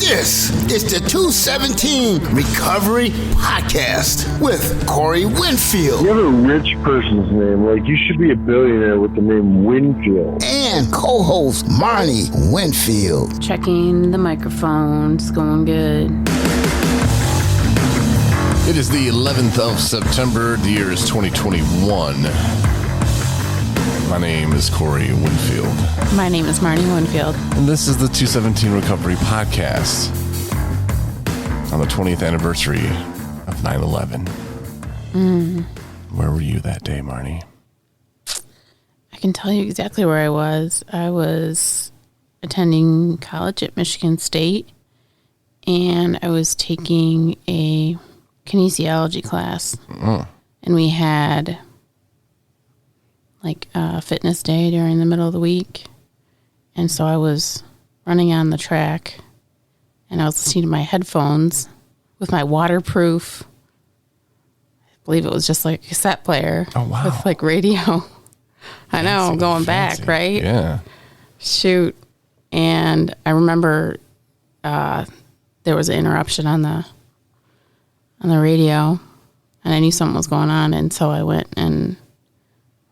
This is the 217 Recovery Podcast with Corey Winfield. You have a rich person's name. Like, you should be a billionaire with the name Winfield. And co-host Marnie Winfield. Checking the microphones, going good. It is the 11th of September. The year is 2021. My name is Corey Winfield. My name is Marnie Winfield. And this is the 217 Recovery Podcast on the 20th anniversary of 9/11. Where were you that day, Marnie? I can tell you exactly where I was. I was attending college at Michigan State, and I was taking a kinesiology class. And we had like a fitness day during the middle of the week. And so I was running on the track, and I was listening to my headphones with my waterproof, I believe it was just like a cassette player. Oh, wow. With like radio. I know, Fancy, going fancy. back, right? Yeah. Shoot. And I remember there was an interruption on the radio, and I knew something was going on, and so I went and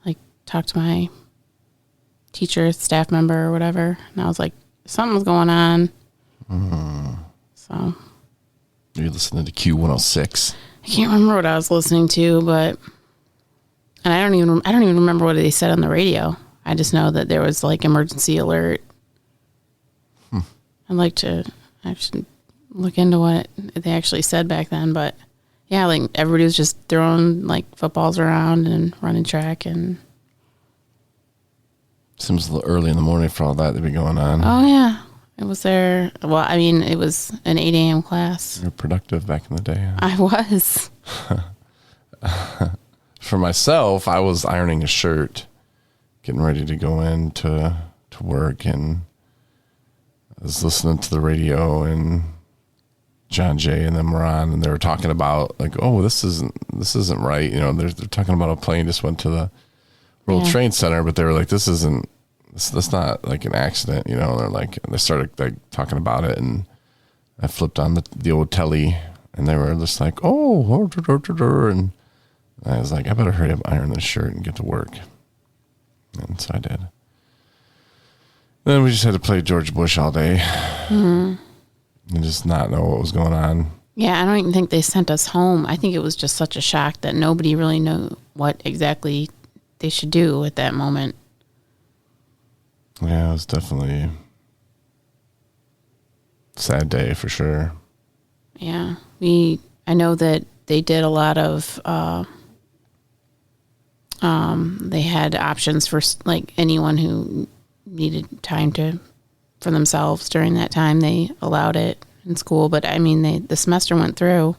like talked to my teacher, staff member, or whatever, and I was like, something was going on. So You're listening to Q106. I can't remember what I was listening to, and I don't even remember what they said on the radio. I just know that there was like emergency alert. I should look into what they actually said back then, but yeah, like everybody was just throwing like footballs around and running track, and Seems a little early in the morning for all that to be going on. oh yeah, it was there. Well, I mean, it was an 8 a.m. class. You're productive back in the day. I was. For myself, I was ironing a shirt, getting ready to go in to work, and I was listening to the radio, and John Jay and them were on, and they were talking about like, oh, this isn't right. You know, they're talking about a plane just went to the World Trade Center, but they were like, that's not like an accident. You know, they started like talking about it, and I flipped on the old telly, and they were just like, oh, and I was like, I better hurry up, iron this shirt, and get to work. And so I did. Then we just had to play George Bush all day and just not know what was going on. Yeah, I don't even think they sent us home. I think it was just such a shock that nobody really knew what exactly they should do at that moment. Yeah, it was definitely a sad day for sure. Yeah, I know that they did a lot of, they had options for like anyone who needed time for themselves during that time. They allowed it in school, but I mean, the semester went through,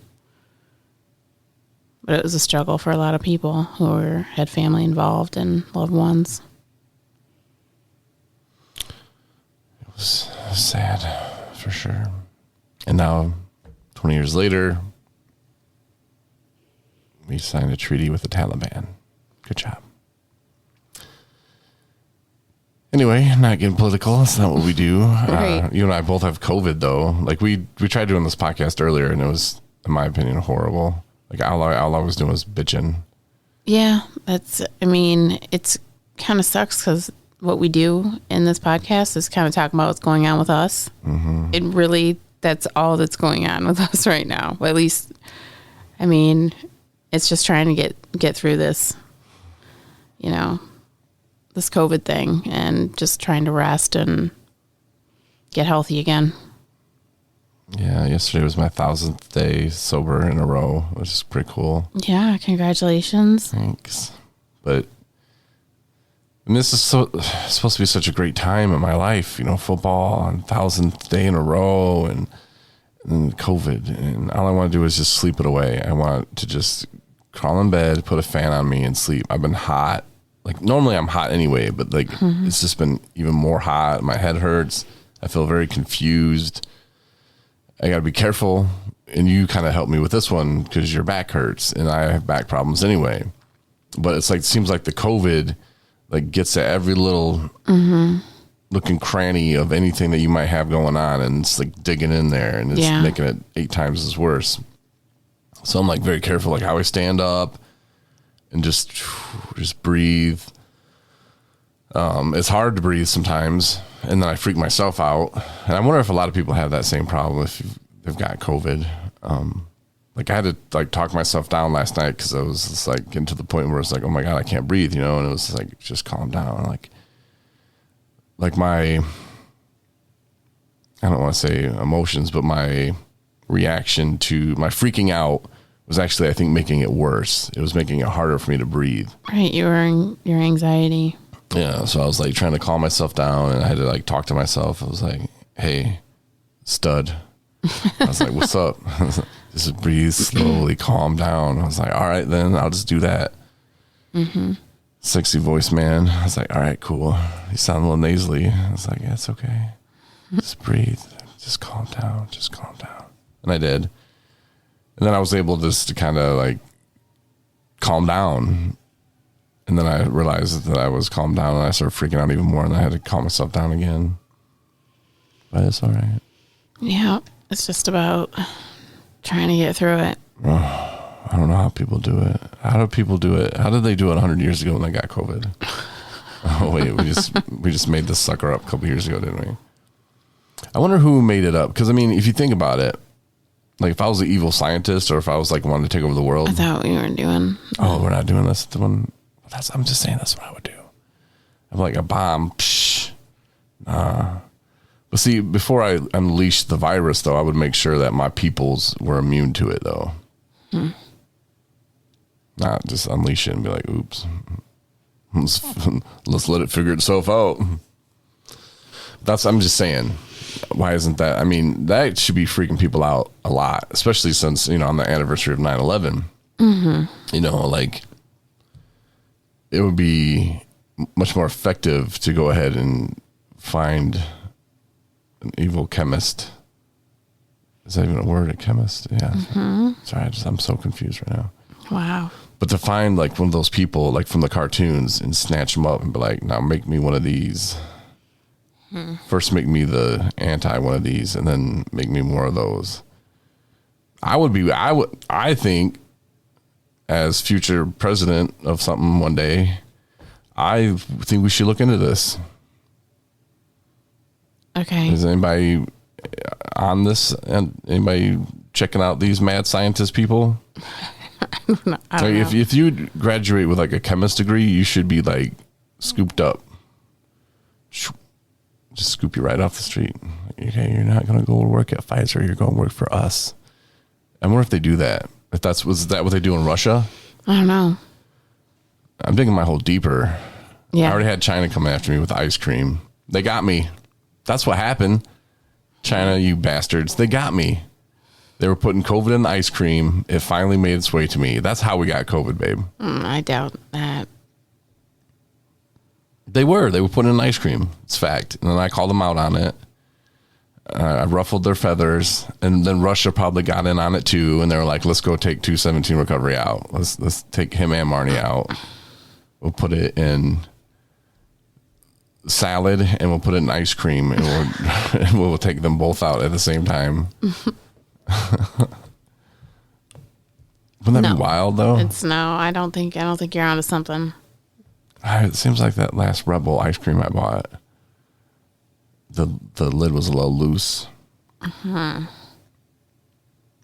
but it was a struggle for a lot of people who had family involved and loved ones. It was sad for sure. And now, 20 years later, we signed a treaty with the Taliban. Good job. Anyway, not getting political. That's not what we do. Right. You and I both have COVID, though. Like, we tried doing this podcast earlier, and it was, in my opinion, horrible. Like, all I was doing was bitching. Yeah, it's kind of sucks because what we do in this podcast is kind of talk about what's going on with us. Mm-hmm. It really, that's all that's going on with us right now. Well, at least, I mean, it's just trying to get through this, you know, this COVID thing, and just trying to rest and get healthy again. Yeah, yesterday was my 1000th day sober in a row, which is pretty cool. Yeah, congratulations. Thanks. But this is supposed to be such a great time in my life, you know, football on 1000th day in a row, and COVID, and all I want to do is just sleep it away. I want to just crawl in bed, put a fan on me, and sleep. I've been hot. Like, normally I'm hot anyway, but like it's just been even more hot. My head hurts. I feel very confused. I got to be careful. And you kind of helped me with this one because your back hurts, and I have back problems anyway. But it's like, it seems like the COVID like gets at every little looking cranny of anything that you might have going on, and it's like digging in there, and it's making it 8 times as worse. So I'm like very careful, like how I stand up and just breathe. It's hard to breathe sometimes, and then I freak myself out. And I wonder if a lot of people have that same problem if they've got COVID. Like I had to like talk myself down last night because I was just like getting to the point where it's like, oh my God, I can't breathe, you know? And it was like, just calm down. Like my, I don't want to say emotions, but my reaction to my freaking out was actually, I think, making it worse. It was making it harder for me to breathe. Right. Your anxiety. Yeah. So I was like trying to calm myself down, and I had to like talk to myself. I was like, hey, stud. I was like, what's up? Just breathe slowly, calm down. I was like, all right, then I'll just do that. Mm-hmm. Sexy voice man. I was like, all right, cool. You sound a little nasally. I was like, yeah, it's okay. Just breathe. Just calm down. Just calm down. And I did. And then I was able just to kind of like calm down. And then I realized that I was calmed down, and I started freaking out even more, and I had to calm myself down again. But it's all right. Yeah. It's just about trying to get through it. I don't know how people do it. How do people do it? How did they do it 100 years ago when they got COVID? Oh, wait, we just made this sucker up a couple years ago, didn't we? I wonder who made it up. Because, I mean, if you think about it, like if I was an evil scientist, or if I was like wanting to take over the world. I thought we weren't doing. Oh, we're not doing this. The one. I'm just saying that's what I would do. I'm like a bomb. Psh, nah. But see, before I unleashed the virus, though, I would make sure that my peoples were immune to it, though. Not just unleash it and be like, oops. Let's let it figure itself out. I'm just saying, why isn't that? I mean, that should be freaking people out a lot, especially since, on the anniversary of 9/11. Mm-hmm. Like, it would be much more effective to go ahead and find an evil chemist. Is that even a word, a chemist? Yeah. Mm-hmm. Sorry, I'm so confused right now. Wow. But to find like one of those people, like from the cartoons, and snatch them up and be like, now make me one of these. First make me the anti one of these, and then make me more of those. I think, as future president of something one day, I think we should look into this. Okay. Is anybody on this, and anybody checking out these mad scientist people? I don't know. If you graduate with like a chemist degree, you should be like scooped up. Just scoop you right off the street. Okay, you're not going to go to work at Pfizer. You're going to work for us. I wonder if they do that. Was that what they do in Russia? I don't know. I'm digging my hole deeper. Yeah. I already had China coming after me with ice cream. They got me. That's what happened. China, you bastards. They got me. They were putting COVID in the ice cream. It finally made its way to me. That's how we got COVID, babe. I doubt that. They were putting in ice cream. It's fact. And then I called them out on it. I ruffled their feathers, and then Russia probably got in on it too. And they were like, let's go take 217 recovery out. Let's take him and Marnie out. We'll put it in salad, and we'll put it in ice cream, and we'll take them both out at the same time. Wouldn't that be wild though? I don't think you're onto something. It seems like that last Rebel ice cream I bought, the lid was a little loose. Uh-huh.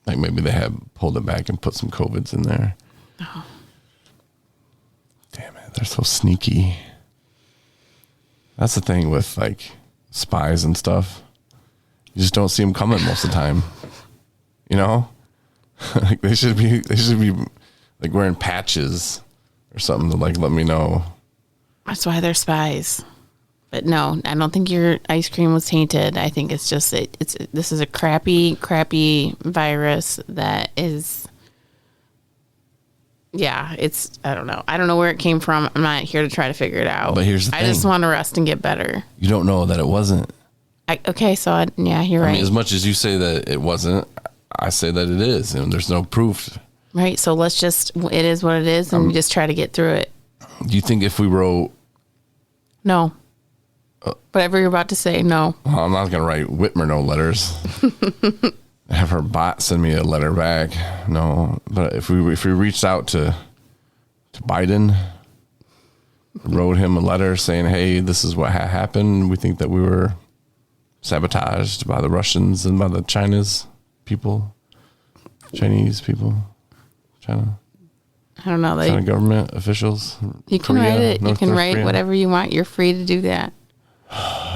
Like maybe they had pulled it back and put some COVIDs in there. Oh. Damn it, they're so sneaky. That's the thing with like spies and stuff. You just don't see them coming most of the time. Like they should be like wearing patches or something to like let me know. That's why they're spies. But no, I don't think your ice cream was tainted. I think it's just this is a crappy virus that is. Yeah, I don't know. I don't know where it came from. I'm not here to try to figure it out. But here's the thing. I just want to rest and get better. You don't know that it wasn't. You're right. I mean, as much as you say that it wasn't, I say that it is, and there's no proof. Right. So it is what it is, and we just try to get through it. Do you think if we wrote... No. Whatever you're about to say, no. Well, I'm not going to write Whitmer no letters. Have her bot send me a letter back. No, but if we reached out to Biden, wrote him a letter saying, hey, this is what happened. We think that we were sabotaged by the Russians and by the Chinese people. China. I don't know. China government officials. You can Korea, write it. You can North write Korea. whatever you want. You're free to do that.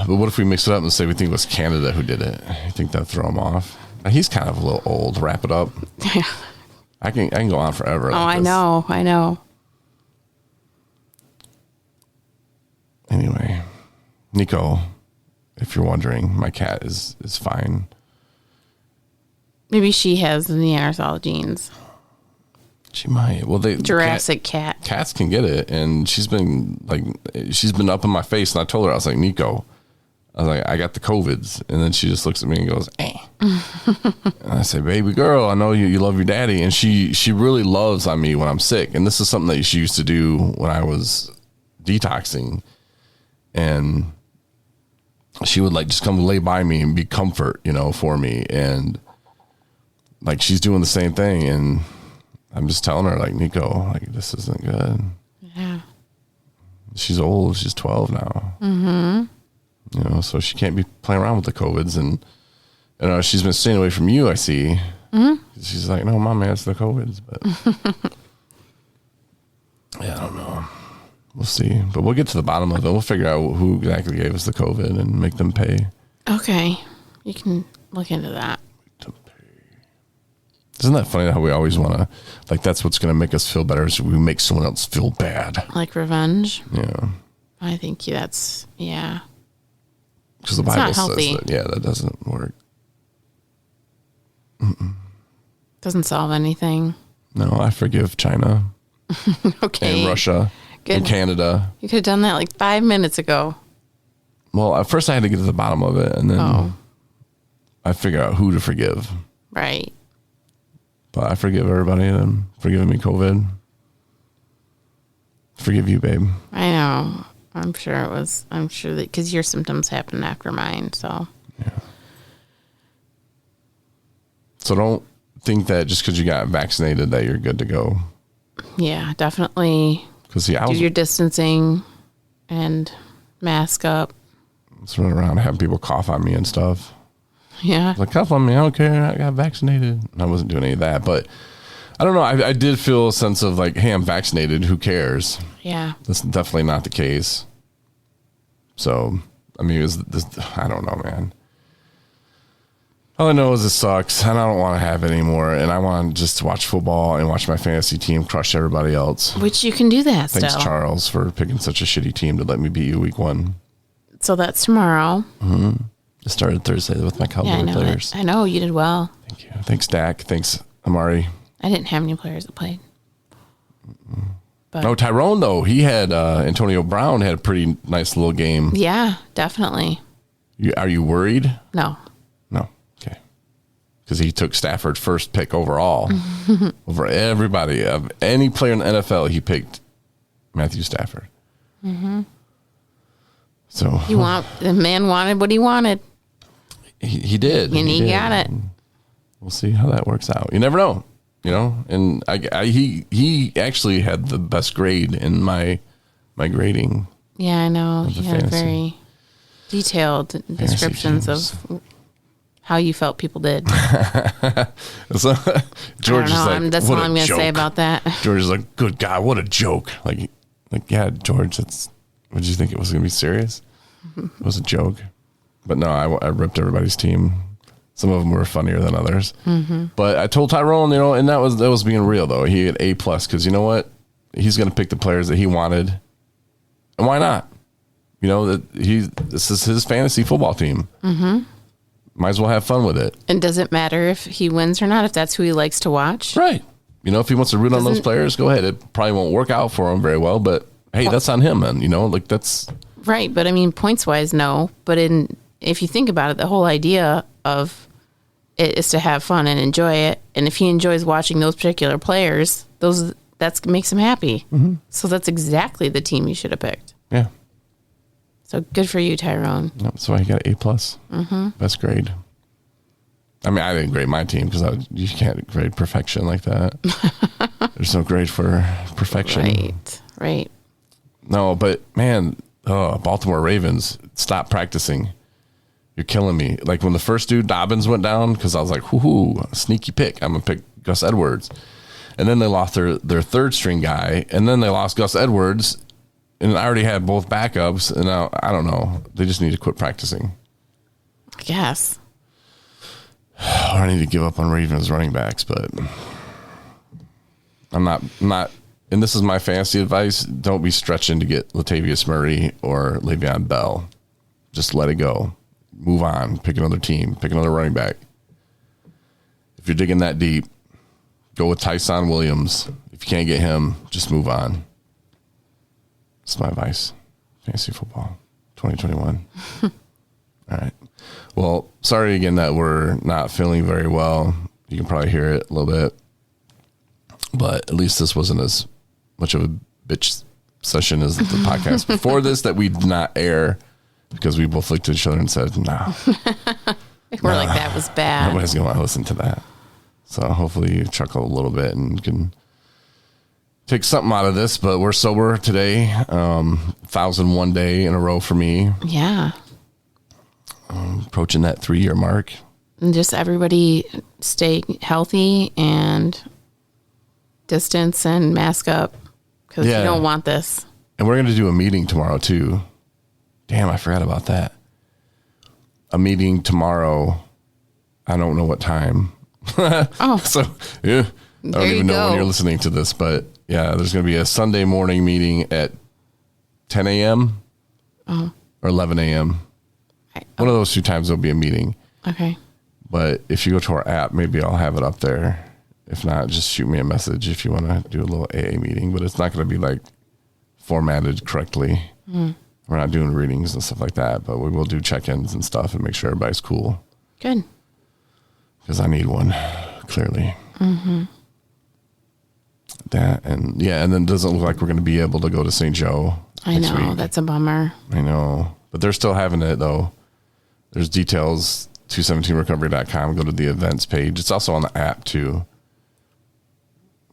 But what if we mix it up and say we think it was Canada who did it? You think that'd throw him off? He's kind of a little old. Wrap it up. Yeah. I can go on forever. Oh, like I this. know. Anyway, Nico, if you're wondering, my cat is fine. Maybe she has the Neanderthal genes. She might. Well, Jurassic cat. Cats can get it, and she's been up in my face, and I told her, I was like, Nico, I got the COVIDs, and then she just looks at me and goes, eh. And I say, baby girl, I know you love your daddy, and she really loves on me when I'm sick, and this is something that she used to do when I was detoxing, and she would just come lay by me and be comfort, for me, and she's doing the same thing, and I'm just telling her, Nico, this isn't good. Yeah. She's old. She's 12 now. Mm-hmm. So she can't be playing around with the COVIDs. And she's been staying away from you, I see. Mm-hmm. She's like, no, Mom, it's the COVIDs. But yeah, I don't know. We'll see. But we'll get to the bottom of it. We'll figure out who exactly gave us the COVID and make them pay. Okay. You can look into that. Isn't that funny how we always want to, that's what's going to make us feel better is we make someone else feel bad. Like revenge? Yeah. I think that's, yeah. Because the It's Bible not says healthy. that doesn't work. Doesn't solve anything. No, I forgive China Okay. and Russia and Good. Canada. You could have done that 5 minutes ago. Well, at first I had to get to the bottom of it, and then Oh. I figure out who to forgive. Right. But I forgive everybody and forgiving me COVID. Forgive you, babe. I know. I'm sure that because your symptoms happened after mine. So, So don't think that just because you got vaccinated that you're good to go. yeah, definitely Because see, I do was your distancing and mask up. running around having people cough on me and stuff. Yeah. Cough on me, I don't care. I got vaccinated. I wasn't doing any of that, but I don't know. I did feel a sense of hey, I'm vaccinated. Who cares? Yeah. That's definitely not the case. So, I mean, I don't know, man. All I know is it sucks, and I don't want to have it anymore. And I want just to watch football and watch my fantasy team crush everybody else. Which you can do that Thanks, still. Charles, for picking such a shitty team to let me beat you week 1. So that's tomorrow. I started Thursday with my Cowboy Yeah, I know. players. I know you did well. Thank you. Thanks, Dak. Thanks, Amari. I didn't have any players that played. But No, Tyrone, though. He had Antonio Brown had a pretty nice little game. yeah, definitely. Are you worried? No. No. Okay. Because he took Stafford first pick overall. Over everybody. Of any player in the NFL, he picked Matthew Stafford. Mm-hmm. So The man wanted what he wanted, he did. and he did. got it. We'll see how that works out. You never know. And he actually had the best grade in my grading. Yeah, I know. Of the He had fantasy. very detailed descriptions teams. of how you felt people did. So George I is don't know. like, That's what all a I'm going to joke. say about that. George is like, good God, what a joke. Like yeah, George, what did you think it was going to be serious? It was a joke. But no, I ripped everybody's team. Some of them were funnier than others. Mm-hmm. But I told Tyrone, and that was being real, though. He had A+, because you know what? He's going to pick the players that he wanted. And why not? This is his fantasy football team. Mm-hmm. Might as well have fun with it. And does it matter if he wins or not, if that's who he likes to watch? Right. If he wants to root on those players, go ahead. It probably won't work out for him very well, but hey, that's on him, man. That's... Right, but I mean, points-wise, no. But if you think about it, the whole idea of it is to have fun and enjoy it. And if he enjoys watching those particular players, that makes him happy. Mm-hmm. So that's exactly the team you should have picked. Yeah. So good for you, Tyrone. Yep, so I got A+. Best grade. I mean, I didn't grade my team because you can't grade perfection like that. There's no grade for perfection. Right. No, but man, Baltimore Ravens, stop practicing. You're killing me. Like when the first dude, Dobbins, went down, because I was like, whoo, sneaky pick. I'm going to pick Gus Edwards. And then they lost their third string guy, and then they lost Gus Edwards, and I already had both backups, and now, I don't know. They just need to quit practicing. I guess. I need to give up on Ravens running backs, but I'm not, and this is my fantasy advice, don't be stretching to get Latavius Murray or Le'Veon Bell. Just let it go. Move on. Pick another team. Pick another running back. If you're digging that deep, go with Tyson Williams. If you can't get him, just move on. That's my advice. Fantasy football 2021. All right. Well, sorry again that we're not feeling very well. You can probably hear it a little bit. But at least this wasn't as much of a bitch session as the podcast before this that we did not air because we both looked at each other and said, no. We're like, that was bad. Nobody's going to want to listen to that. So hopefully you chuckle a little bit and can take something out of this. But we're sober today. 1,001 day in a row for me. Yeah. Approaching that 3-year mark. And just everybody stay healthy and distance and mask up because you don't want this. And we're going to do a meeting tomorrow too. Damn, I forgot about that. A meeting tomorrow. I don't know what time. So yeah, I don't even know when you're listening to this, but yeah, there's going to be a Sunday morning meeting at 10 a.m. or 11 a.m. One of those two times there'll be a meeting. Okay. But if you go to our app, maybe I'll have it up there. If not, just shoot me a message if you want to do a little AA meeting. But it's not going to be like formatted correctly. We're not doing readings and stuff like that, but we will do check-ins and stuff and make sure everybody's cool. Good. Because I need one, clearly. That and then it doesn't look like we're going to be able to go to St. Joe. I know, that's a bummer. I know, but they're still having it though. There's details, 217recovery.com. Go to the events page. It's also on the app too.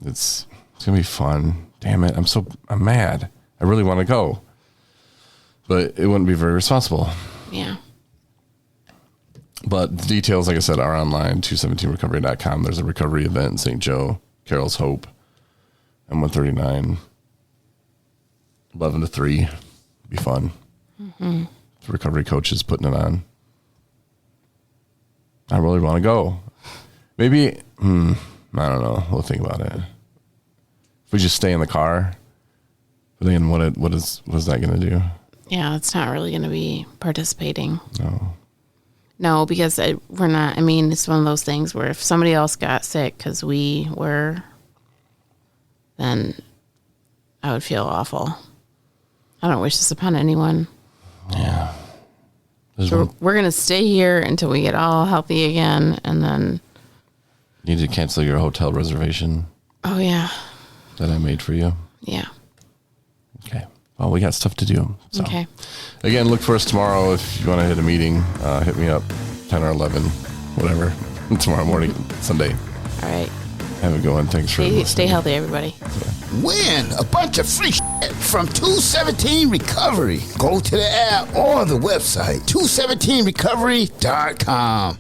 It's going to be fun. Damn it. I'm mad. I really want to go, but it wouldn't be very responsible. Yeah. But the details, like I said, are online, 217recovery.com. There's a recovery event in St. Joe, Carol's Hope, and 139, 11 to 3. Be fun. The recovery coach is putting it on. I really want to go. Maybe, I don't know. We'll think about it. If we just stay in the car, then what is that going to do? Yeah, it's not really going to be participating. No, because we're not. I mean, it's one of those things where if somebody else got sick because we were, then I would feel awful. I don't wish this upon anyone. Yeah. So we're going to stay here until we get all healthy again, and then... You need to cancel your hotel reservation. Oh, yeah. That I made for you. Yeah. Okay. Well, we got stuff to do. So. Okay. Again, look for us tomorrow. If you want to hit a meeting, hit me up, 10 or 11, whatever, tomorrow morning, Sunday. All right. Have a good one. Thanks for listening. Stay healthy, everybody. Win a bunch of free shit from 217 Recovery. Go to the app or the website, 217recovery.com.